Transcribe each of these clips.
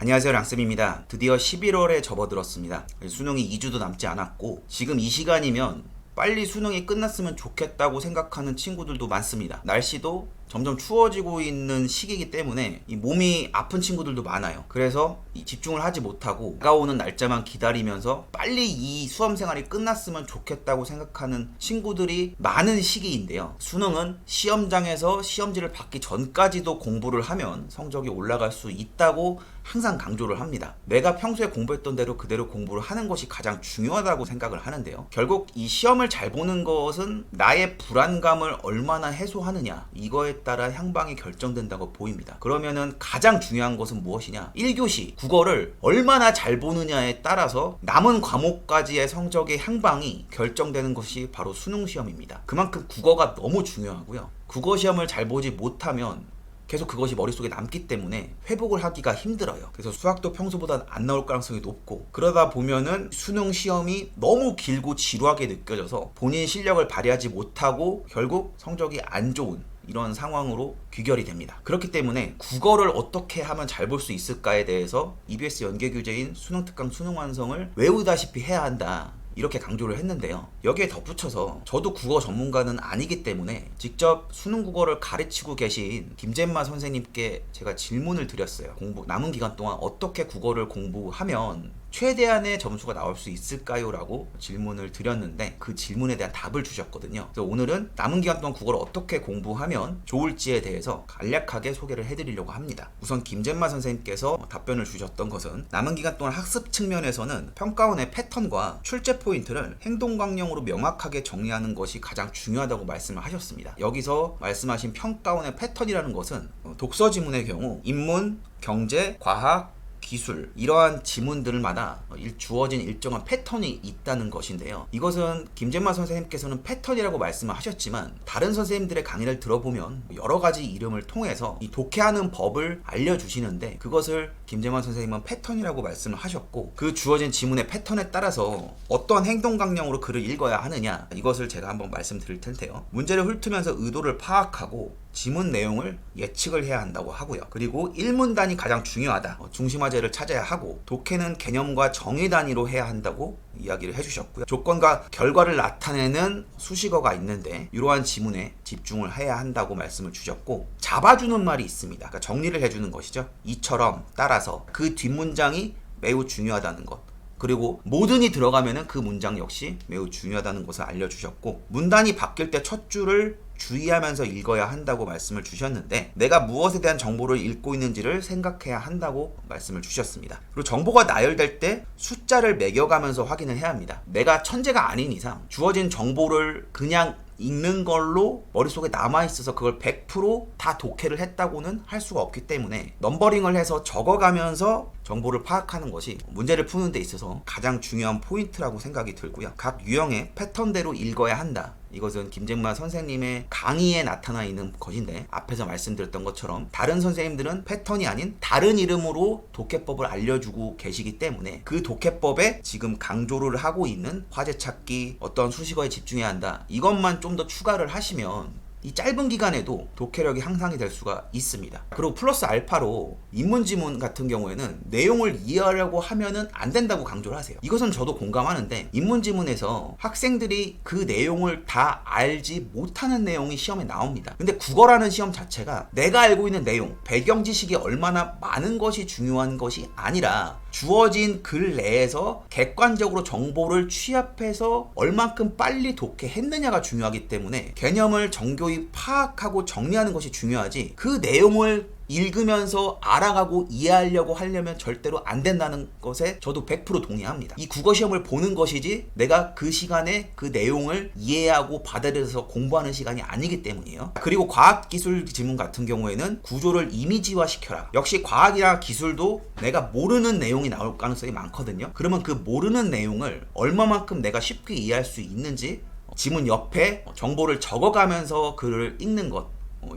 안녕하세요, 랑쌤입니다. 드디어 11월에 접어들었습니다. 수능이 2주도 남지 않았고 지금 이 시간이면 빨리 수능이 끝났으면 좋겠다고 생각하는 친구들도 많습니다. 날씨도 점점 추워지고 있는 시기이기 때문에 이 몸이 아픈 친구들도 많아요. 그래서 집중을 하지 못하고 다가오는 날짜만 기다리면서 빨리 이 수험 생활이 끝났으면 좋겠다고 생각하는 친구들이 많은 시기인데요. 수능은 시험장에서 시험지를 받기 전까지도 공부를 하면 성적이 올라갈 수 있다고 항상 강조를 합니다. 내가 평소에 공부했던 대로 그대로 공부를 하는 것이 가장 중요하다고 생각을 하는데요. 결국 이 시험을 잘 보는 것은 나의 불안감을 얼마나 해소하느냐, 이거에 따라 향방이 결정된다고 보입니다. 그러면은 가장 중요한 것은 무엇이냐? 1교시 국어를 얼마나 잘 보느냐에 따라서 남은 과목까지의 성적의 향방이 결정되는 것이 바로 수능 시험입니다. 그만큼 국어가 너무 중요하고요. 국어 시험을 잘 보지 못하면 계속 그것이 머릿속에 남기 때문에 회복을 하기가 힘들어요. 그래서 수학도 평소보다 안 나올 가능성이 높고, 그러다 보면은 수능 시험이 너무 길고 지루하게 느껴져서 본인 실력을 발휘하지 못하고 결국 성적이 안 좋은 이런 상황으로 귀결이 됩니다. 그렇기 때문에 국어를 어떻게 하면 잘 볼 수 있을까에 대해서 EBS 연계 교재인 수능 특강 수능 완성을 외우다시피 해야 한다, 이렇게 강조를 했는데요. 여기에 덧붙여서 저도 국어 전문가는 아니기 때문에 직접 수능 국어를 가르치고 계신 김재마 선생님께 제가 질문을 드렸어요. 남은 기간 동안 어떻게 국어를 공부하면 최대한의 점수가 나올 수 있을까요? 라고 질문을 드렸는데 그 질문에 대한 답을 주셨거든요. 그래서 오늘은 남은 기간 동안 국어를 어떻게 공부하면 좋을지에 대해서 간략하게 소개를 해드리려고 합니다. 우선 김재마 선생님께서 답변을 주셨던 것은, 남은 기간 동안 학습 측면에서는 평가원의 패턴과 출제 포인트를 행동 강령으로 명확하게 정리하는 것이 가장 중요하다고 말씀을 하셨습니다. 여기서 말씀하신 평가원의 패턴이라는 것은 독서 지문의 경우 인문, 경제, 과학, 기술, 이러한 지문들마다 주어진 일정한 패턴이 있다는 것인데요. 이것은 김재마 선생님께서는 패턴이라고 말씀을 하셨지만 다른 선생님들의 강의를 들어보면 여러 가지 이름을 통해서 이 독해하는 법을 알려주시는데, 그것을 김재마 선생님은 패턴이라고 말씀을 하셨고, 그 주어진 지문의 패턴에 따라서 어떤 행동 강령으로 글을 읽어야 하느냐, 이것을 제가 한번 말씀드릴 텐데요. 문제를 훑으면서 의도를 파악하고 지문 내용을 예측을 해야 한다고 하고요. 그리고 1문단이 가장 중요하다, 중심화제를 찾아야 하고, 독해는 개념과 정의 단위로 해야 한다고 이야기를 해주셨고요. 조건과 결과를 나타내는 수식어가 있는데 이러한 지문에 집중을 해야 한다고 말씀을 주셨고, 잡아주는 말이 있습니다. 그러니까 정리를 해주는 것이죠. 이처럼, 따라서, 그 뒷문장이 매우 중요하다는 것, 그리고 모든이 들어가면은 그 문장 역시 매우 중요하다는 것을 알려주셨고, 문단이 바뀔 때 첫 줄을 주의하면서 읽어야 한다고 말씀을 주셨는데, 내가 무엇에 대한 정보를 읽고 있는지를 생각해야 한다고 말씀을 주셨습니다. 그리고 정보가 나열될 때 숫자를 매겨가면서 확인을 해야 합니다. 내가 천재가 아닌 이상 주어진 정보를 그냥 읽는 걸로 머릿속에 남아있어서 그걸 100%다 독해를 했다고는 할 수가 없기 때문에 넘버링을 해서 적어가면서 정보를 파악하는 것이 문제를 푸는 데 있어서 가장 중요한 포인트라고 생각이 들고요. 각 유형의 패턴대로 읽어야 한다, 이것은 김재마 선생님의 강의에 나타나 있는 것인데, 앞에서 말씀드렸던 것처럼 다른 선생님들은 패턴이 아닌 다른 이름으로 독해법을 알려주고 계시기 때문에 그 독해법에 지금 강조를 하고 있는 화제 찾기, 어떤 수식어에 집중해야 한다, 이것만 좀 더 추가를 하시면 이 짧은 기간에도 독해력이 향상이 될 수가 있습니다. 그리고 플러스 알파로 인문지문 같은 경우에는 내용을 이해하려고 하면은 안 된다고 강조를 하세요. 이것은 저도 공감하는데, 인문지문에서 학생들이 그 내용을 다 알지 못하는 내용이 시험에 나옵니다. 근데 국어라는 시험 자체가 내가 알고 있는 내용, 배경 지식이 얼마나 많은 것이 중요한 것이 아니라 주어진 글 내에서 객관적으로 정보를 취합해서 얼만큼 빨리 독해했느냐가 중요하기 때문에 개념을 정교히 파악하고 정리하는 것이 중요하지, 그 내용을 읽으면서 알아가고 이해하려고 하려면 절대로 안 된다는 것에 저도 100% 동의합니다. 이 국어 시험을 보는 것이지 내가 그 시간에 그 내용을 이해하고 받아들여서 공부하는 시간이 아니기 때문이에요. 그리고 과학기술 지문 같은 경우에는 구조를 이미지화 시켜라. 역시 과학이나 기술도 내가 모르는 내용이 나올 가능성이 많거든요. 그러면 그 모르는 내용을 얼마만큼 내가 쉽게 이해할 수 있는지 지문 옆에 정보를 적어가면서 글을 읽는 것,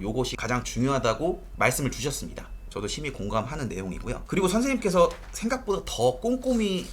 요것이 가장 중요하다고 말씀을 주셨습니다. 저도 심히 공감하는 내용이고요. 그리고 선생님께서 생각보다 더 꼼꼼히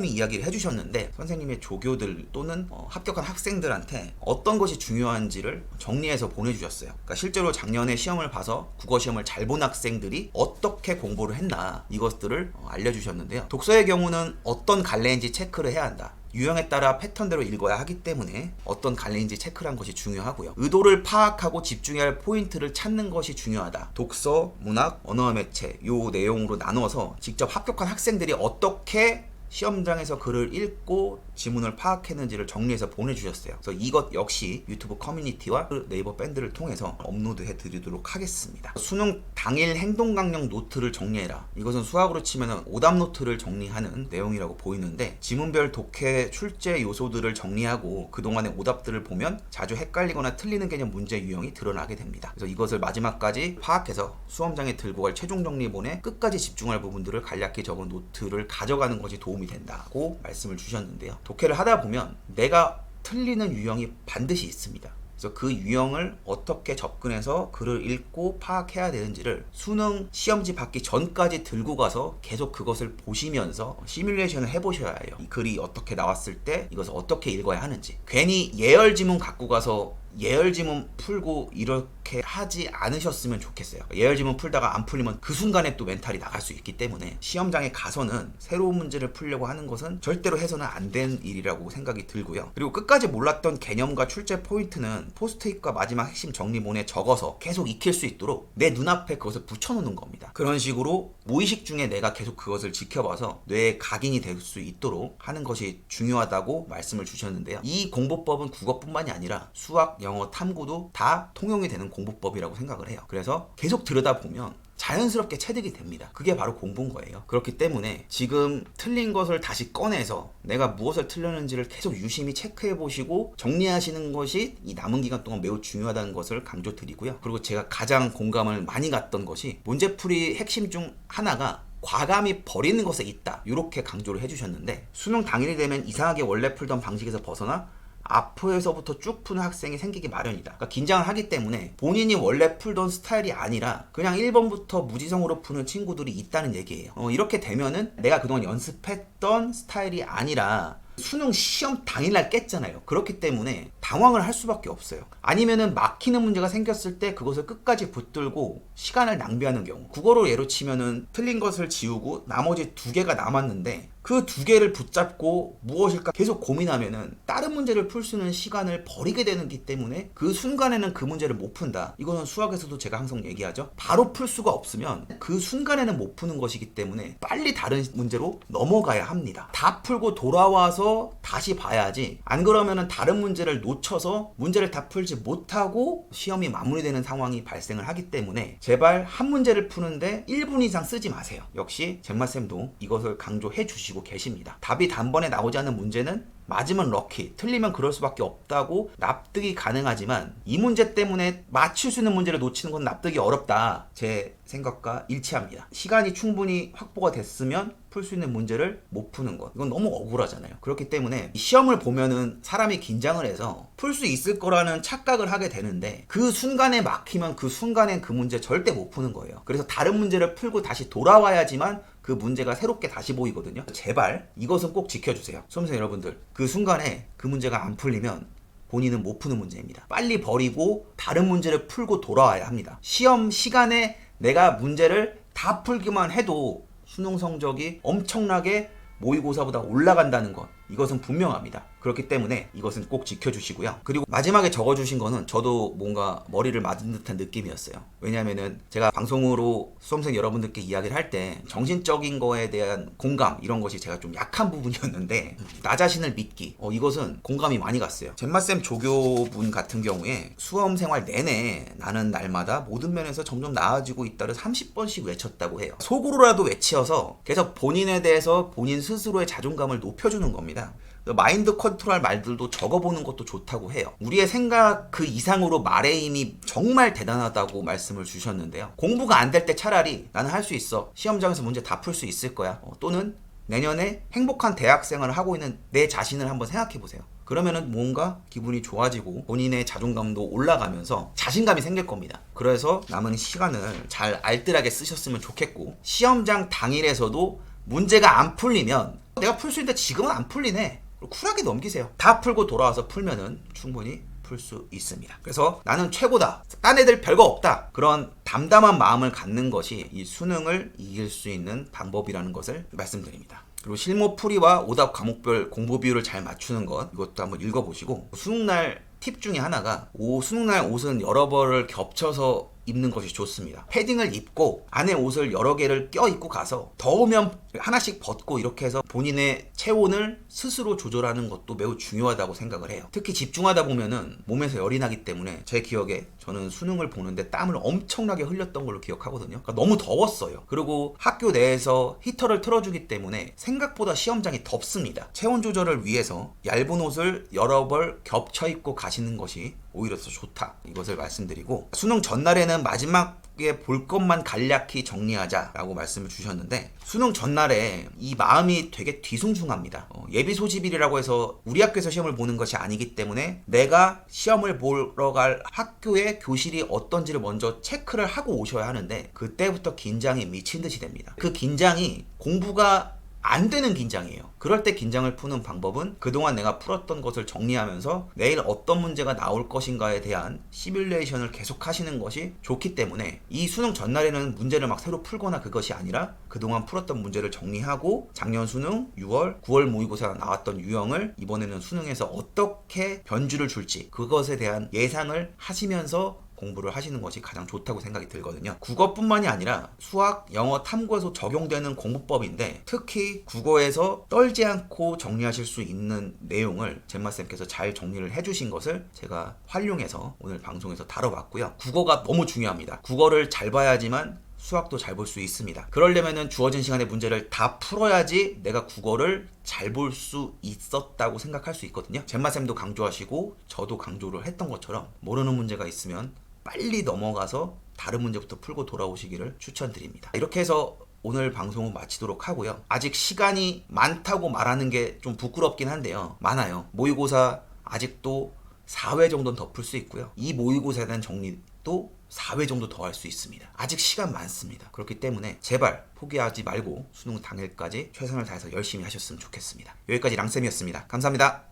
이야기를 해주셨는데, 선생님의 조교들 또는 합격한 학생들한테 어떤 것이 중요한지를 정리해서 보내주셨어요. 그러니까 실제로 작년에 시험을 봐서 국어 시험을 잘 본 학생들이 어떻게 공부를 했나, 이것들을 알려주셨는데요. 독서의 경우는 어떤 갈래인지 체크를 해야 한다. 유형에 따라 패턴대로 읽어야 하기 때문에 어떤 갈래인지 체크를 한 것이 중요하고요. 의도를 파악하고 집중해야 할 포인트를 찾는 것이 중요하다. 독서, 문학, 언어 매체 요 내용으로 나눠서 직접 합격한 학생들이 어떻게 시험장에서 글을 읽고 지문을 파악했는지를 정리해서 보내주셨어요. 그래서 이것 역시 유튜브 커뮤니티와 네이버 밴드를 통해서 업로드해 드리도록 하겠습니다. 수능 당일 행동 강령 노트를 정리해라. 이것은 수학으로 치면 오답 노트를 정리하는 내용이라고 보이는데, 지문별 독해 출제 요소들을 정리하고 그동안의 오답들을 보면 자주 헷갈리거나 틀리는 개념 문제 유형이 드러나게 됩니다. 그래서 이것을 마지막까지 파악해서 수험장에 들고 갈 최종 정리본에 끝까지 집중할 부분들을 간략히 적은 노트를 가져가는 것이 도움이 된다고 말씀을 주셨는데요. 독해를 하다 보면 내가 틀리는 유형이 반드시 있습니다. 그래서 그 유형을 어떻게 접근해서 글을 읽고 파악해야 되는지를 수능 시험지 받기 전까지 들고 가서 계속 그것을 보시면서 시뮬레이션을 해보셔야 해요. 이 글이 어떻게 나왔을 때 이것을 어떻게 읽어야 하는지. 괜히 예열 지문 갖고 가서 예열 지문 풀고 이렇게 하지 않으셨으면 좋겠어요. 예열 지문 풀다가 안 풀리면 그 순간에 또 멘탈이 나갈 수 있기 때문에 시험장에 가서는 새로운 문제를 풀려고 하는 것은 절대로 해서는 안 된 일이라고 생각이 들고요. 그리고 끝까지 몰랐던 개념과 출제 포인트는 포스트잇과 마지막 핵심 정리본에 적어서 계속 익힐 수 있도록 내 눈앞에 그것을 붙여놓는 겁니다. 그런 식으로 무의식 중에 내가 계속 그것을 지켜봐서 뇌에 각인이 될 수 있도록 하는 것이 중요하다고 말씀을 주셨는데요. 이 공부법은 국어뿐만이 아니라 수학, 영어, 탐구도 다 통용이 되는 공부법이라고 생각을 해요. 그래서 계속 들여다보면 자연스럽게 체득이 됩니다. 그게 바로 공부인 거예요. 그렇기 때문에 지금 틀린 것을 다시 꺼내서 내가 무엇을 틀렸는지를 계속 유심히 체크해 보시고 정리하시는 것이 이 남은 기간 동안 매우 중요하다는 것을 강조드리고요. 그리고 제가 가장 공감을 많이 갔던 것이 문제풀이 핵심 중 하나가 과감히 버리는 것에 있다, 이렇게 강조를 해주셨는데, 수능 당일이 되면 이상하게 원래 풀던 방식에서 벗어나 앞에서부터 쭉 푸는 학생이 생기기 마련이다. 그러니까 긴장을 하기 때문에 본인이 원래 풀던 스타일이 아니라 그냥 1번부터 무지성으로 푸는 친구들이 있다는 얘기예요. 이렇게 되면은 내가 그동안 연습했던 스타일이 아니라 수능 시험 당일날 깼잖아요. 그렇기 때문에 당황을 할 수밖에 없어요. 아니면은 막히는 문제가 생겼을 때 그것을 끝까지 붙들고 시간을 낭비하는 경우. 국어로 예로 치면은 틀린 것을 지우고 나머지 2개가 남았는데 그 2개를 붙잡고 무엇일까 계속 고민하면은 다른 문제를 풀 수 있는 시간을 버리게 되기 때문에 그 순간에는 그 문제를 못 푼다. 이거는 수학에서도 제가 항상 얘기하죠. 바로 풀 수가 없으면 그 순간에는 못 푸는 것이기 때문에 빨리 다른 문제로 넘어가야 합니다. 다 풀고 돌아와서 다시 봐야지, 안 그러면은 다른 문제를 놓쳐서 문제를 다 풀지 못하고 시험이 마무리되는 상황이 발생을 하기 때문에 제발 한 문제를 푸는데 1분 이상 쓰지 마세요. 역시 잼마쌤도 이것을 강조해 주시고 계십니다. 답이 단번에 나오지 않는 문제는 맞으면 럭키, 틀리면 그럴 수밖에 없다고 납득이 가능하지만 이 문제 때문에 맞출 수 있는 문제를 놓치는 건 납득이 어렵다. 제 생각과 일치합니다. 시간이 충분히 확보가 됐으면 풀 수 있는 문제를 못 푸는 것, 이건 너무 억울하잖아요. 그렇기 때문에 시험을 보면은 사람이 긴장을 해서 풀 수 있을 거라는 착각을 하게 되는데 그 순간에 막히면 그 순간엔 그 문제 절대 못 푸는 거예요. 그래서 다른 문제를 풀고 다시 돌아와야지만 그 문제가 새롭게 다시 보이거든요. 제발 이것은 꼭 지켜주세요. 수험생 여러분들, 그 순간에 그 문제가 안 풀리면 본인은 못 푸는 문제입니다. 빨리 버리고 다른 문제를 풀고 돌아와야 합니다. 시험 시간에 내가 문제를 다 풀기만 해도 수능 성적이 엄청나게 모의고사보다 올라간다는 것, 이것은 분명합니다. 그렇기 때문에 이것은 꼭 지켜주시고요. 그리고 마지막에 적어주신 거는 저도 뭔가 머리를 맞은 듯한 느낌이었어요. 왜냐하면은 제가 방송으로 수험생 여러분들께 이야기를 할 때 정신적인 거에 대한 공감, 이런 것이 제가 좀 약한 부분이었는데 나 자신을 믿기, 이것은 공감이 많이 갔어요. 잼마쌤 조교분 같은 경우에 수험 생활 내내 나는 날마다 모든 면에서 점점 나아지고 있다를 30번씩 외쳤다고 해요. 속으로라도 외치어서 계속 본인에 대해서 본인 스스로의 자존감을 높여주는 겁니다. 마인드 컨트롤 말들도 적어보는 것도 좋다고 해요. 우리의 생각 그 이상으로 말의 힘이 정말 대단하다고 말씀을 주셨는데요. 공부가 안 될 때 차라리 나는 할 수 있어, 시험장에서 문제 다 풀 수 있을 거야, 또는 내년에 행복한 대학생활을 하고 있는 내 자신을 한번 생각해 보세요. 그러면은 뭔가 기분이 좋아지고 본인의 자존감도 올라가면서 자신감이 생길 겁니다. 그래서 남은 시간을 잘 알뜰하게 쓰셨으면 좋겠고, 시험장 당일에서도 문제가 안 풀리면 내가 풀 수 있는데 지금은 안 풀리네, 쿨하게 넘기세요. 다 풀고 돌아와서 풀면은 충분히 풀 수 있습니다. 그래서 나는 최고다, 딴 애들 별거 없다, 그런 담담한 마음을 갖는 것이 이 수능을 이길 수 있는 방법이라는 것을 말씀드립니다. 그리고 실무풀이와 오답 과목별 공부 비율을 잘 맞추는 것, 이것도 한번 읽어보시고, 수능날 팁 중에 하나가 수능날 옷은 여러 벌을 겹쳐서 입는 것이 좋습니다. 패딩을 입고 안에 옷을 여러 개를 껴입고 가서 더우면 하나씩 벗고, 이렇게 해서 본인의 체온을 스스로 조절하는 것도 매우 중요하다고 생각을 해요. 특히 집중하다 보면은 몸에서 열이 나기 때문에, 제 기억에 저는 수능을 보는데 땀을 엄청나게 흘렸던 걸로 기억하거든요. 그러니까 너무 더웠어요. 그리고 학교 내에서 히터를 틀어주기 때문에 생각보다 시험장이 덥습니다. 체온 조절을 위해서 얇은 옷을 여러 벌 겹쳐 입고 가시는 것이 오히려 더 좋다, 이것을 말씀드리고, 수능 전날에는 마지막에 볼 것만 간략히 정리하자라고 말씀을 주셨는데, 수능 전날에 이 마음이 되게 뒤숭숭합니다. 예비 소집일이라고 해서 우리 학교에서 시험을 보는 것이 아니기 때문에 내가 시험을 보러 갈 학교의 교실이 어떤지를 먼저 체크를 하고 오셔야 하는데, 그때부터 긴장이 미친 듯이 됩니다. 그 긴장이 공부가 안 되는 긴장이에요. 그럴 때 긴장을 푸는 방법은 그동안 내가 풀었던 것을 정리하면서 내일 어떤 문제가 나올 것인가에 대한 시뮬레이션을 계속 하시는 것이 좋기 때문에, 이 수능 전날에는 문제를 막 새로 풀거나 그것이 아니라 그동안 풀었던 문제를 정리하고, 작년 수능 6월, 9월 모의고사 나왔던 유형을 이번에는 수능에서 어떻게 변주를 줄지, 그것에 대한 예상을 하시면서 공부를 하시는 것이 가장 좋다고 생각이 들거든요. 국어뿐만이 아니라 수학, 영어, 탐구에서 적용되는 공부법인데, 특히 국어에서 떨지 않고 정리하실 수 있는 내용을 젬마쌤께서 잘 정리를 해주신 것을 제가 활용해서 오늘 방송에서 다뤄봤고요. 국어가 너무 중요합니다. 국어를 잘 봐야지만 수학도 잘 볼 수 있습니다. 그러려면은 주어진 시간에 문제를 다 풀어야지 내가 국어를 잘 볼 수 있었다고 생각할 수 있거든요. 젬마쌤도 강조하시고 저도 강조를 했던 것처럼, 모르는 문제가 있으면 빨리 넘어가서 다른 문제부터 풀고 돌아오시기를 추천드립니다. 이렇게 해서 오늘 방송은 마치도록 하고요. 아직 시간이 많다고 말하는 게 좀 부끄럽긴 한데요, 많아요. 모의고사 아직도 4회 정도는 더 풀 수 있고요. 이 모의고사에 대한 정리도 4회 정도 더 할 수 있습니다. 아직 시간 많습니다. 그렇기 때문에 제발 포기하지 말고 수능 당일까지 최선을 다해서 열심히 하셨으면 좋겠습니다. 여기까지 랑쌤이었습니다. 감사합니다.